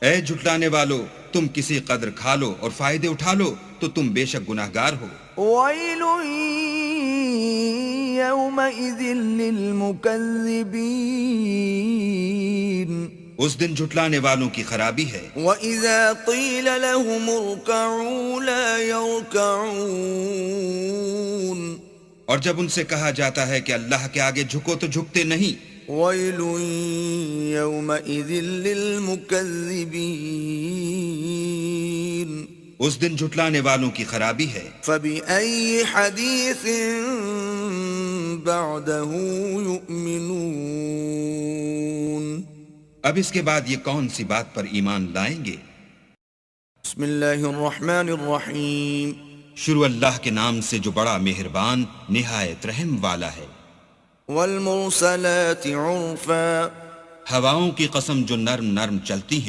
اے جھٹلانے والو، تم کسی قدر کھا لو اور فائدے اٹھا لو تو تم بے شک گناہگار ہو۔ ويل يومئذ للمكذبين اس دن جھٹلانے والوں کی خرابی ہے۔ وإذا قيل لهم اركعوا لا يركعون اور جب ان سے کہا جاتا ہے کہ اللہ کے آگے جھکو تو جھکتے نہیں۔ ويل يومئذ للمكذبين اس دن جھٹلانے والوں کی خرابی ہے۔ فبأي حديث بعده يؤمنون اب اس کے بعد یہ کون سی بات پر ایمان لائیں گے؟ بسم اللہ الرحمن الرحیم شروع اللہ کے نام سے جو بڑا مہربان نہایت رحم والا ہے۔ والمرسلات عرفا ہواؤں کی قسم جو نرم نرم چلتی ہیں۔